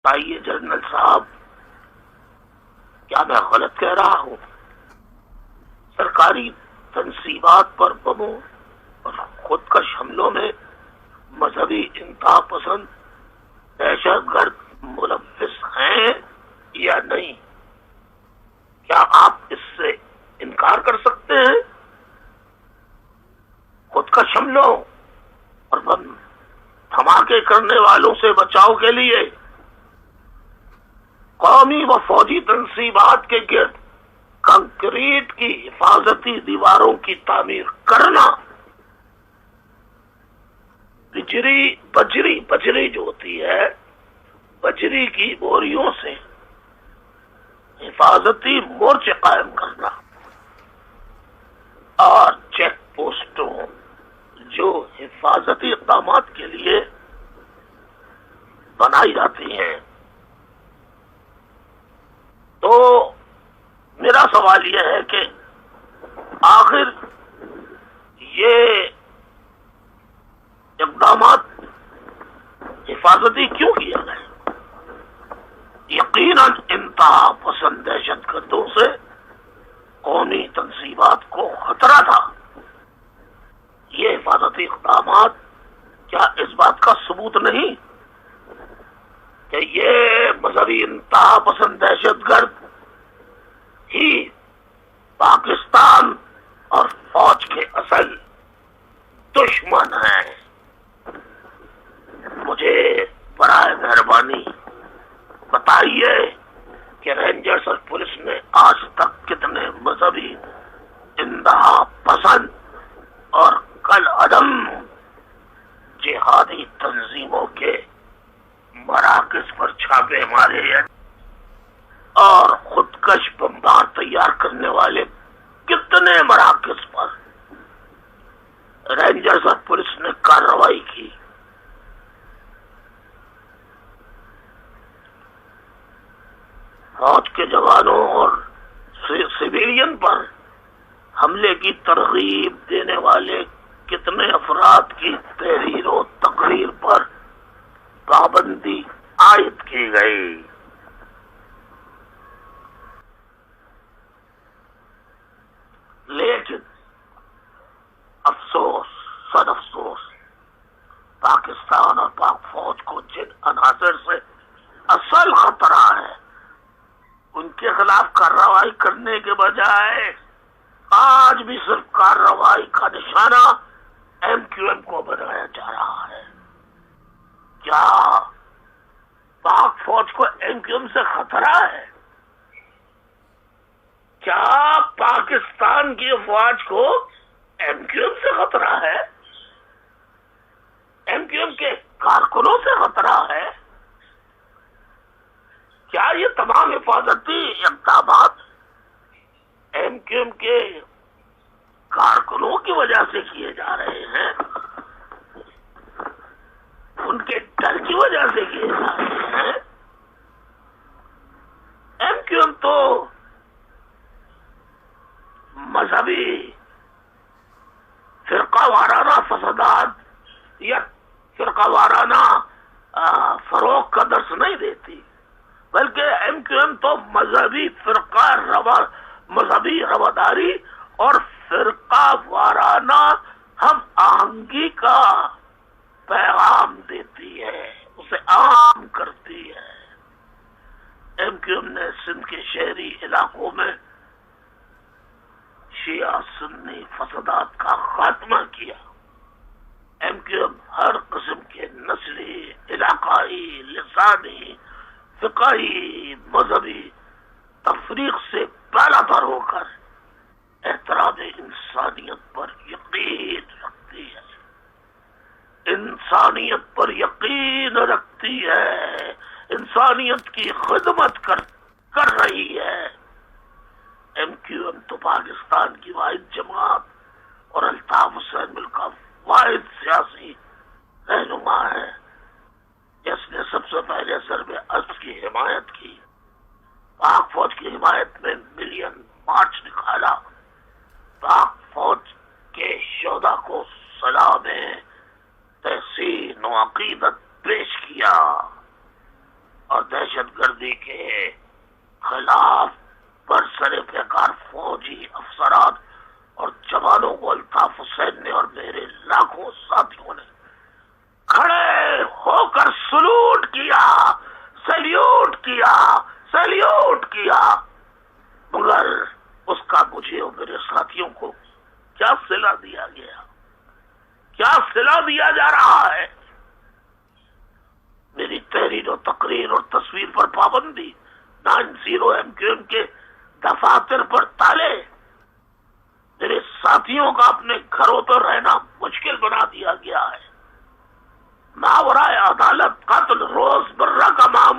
بتائیے جنرل صاحب، کیا میں غلط کہہ رہا ہوں؟ سرکاری تنصیبات پر بموں اور خودکش حملوں میں مذہبی انتہا پسند دہشت گرد ملوث ہیں یا نہیں؟ کیا آپ اس سے انکار کر سکتے ہیں؟ خودکش حملوں اور بم دھماکے کرنے والوں سے بچاؤ کے لیے قومی و فوجی تنصیبات کے گرد کنکریٹ کی حفاظتی دیواروں کی تعمیر کرنا، بجری جو ہوتی ہے، بجری کی بوریوں سے حفاظتی مورچے قائم کرنا اور چیک پوسٹوں جو حفاظتی اقدامات کے لیے بنائی جاتی ہیں، تو میرا سوال یہ ہے کہ آخر یہ اقدامات حفاظتی کیوں کیے گئے؟ یقیناً انتہا پسند دہشت گردوں سے قومی تنصیبات کو خطرہ تھا۔ یہ حفاظتی اقدامات کیا اس بات کا ثبوت نہیں کہ یہ مذہبی انتہا پسند دہشت گرد ہی پاکستان اور فوج کے اصل دشمن ہیں؟ مجھے برائے مہربانی بتائیے کہ رینجرز اور پولیس نے آج تک کتنے مذہبی انتہا پسند اور کل عدم جہادی تنظیموں کے مراکز پر چھاپے مارے ہیں اور خودکش بمبار تیار کرنے والے کتنے مراکز پر رینجرز اور پولیس نے کارروائی کی؟ فوج کے جوانوں اور سویلین پر حملے کی ترغیب دینے والے کتنے افراد کی تحریر و تقریر پر پابندی عائد کی گئی؟ لیکن افسوس، صد افسوس، پاکستان اور پاک فوج کو جن عناصر سے اصل خطرہ ہے ان کے خلاف کارروائی کرنے کے بجائے آج بھی صرف کارروائی کا نشانہ MQM کو بنایا جا رہا ہے۔ کیا پاک فوج کو MQM سے خطرہ ہے؟ کیا پاکستان کی فوج کو MQM سے خطرہ ہے؟ MQM کے کارکنوں سے خطرہ ہے؟ کیا یہ تمام حفاظتی اقدامات MQM کے کارکنوں کی وجہ سے کیے جا رہے ہیں؟ ان کے ڈر کی وجہ سے کیے جا رہے ہیں؟ MQM تو مذہبی فرقہ وارانہ فسادات یا فرقہ وارانہ فروغ کا درس نہیں دیتی، بلکہ MQM تو مذہبی رواداری اور فرقہ وارانہ ہم آہنگی کا پیغام دیتی ہے، اسے عام کرتی ہے۔ MQM نے سندھ کے شہری علاقوں میں شیعہ سنی فسادات کا خاتمہ کیا۔ MQM ہر قسم کے نسلی، علاقائی، لسانی، فقہی، مذہبی تفریق سے پہلا تر ہو کر احترام انسانیت پر یقین رکھتی ہے، انسانیت پر یقین رکھتی ہے، انسانیت کی خدمت کر رہی ہے۔ MQM تو پاکستان کی واحد جماعت اور الطاف حسین ملک کا واحد سیاسی رہنما ہے جس نے سب سے پہلے ضرب اسد کی حمایت کی، پاک فوج کی حمایت میں ملین مارچ نکالا، پاک فوج کے شہدا کو سلام تحسین و عقیدت پیش کیا اور دہشت گردی کے خلاف برسر پیکار فوجی افسران اور جوانوں کو الطاف حسین نے اور میرے لاکھوں ساتھیوں نے کھڑے ہو کر سلوٹ کیا، سیلیوٹ کیا، سیلیوٹ کیا، مگر اس کا مجھے اور میرے ساتھیوں کو کیا صلہ دیا گیا، کیا صلہ دیا جا رہا ہے؟ میری تحریر و تقریر اور تصویر پر پابندی، 90 MQM کے دفاتر پر تالے، میرے ساتھیوں کا اپنے گھروں پر رہنا مشکل بنا دیا گیا ہے، ماورائے عدالت قتل روز مرہ کا معاملہ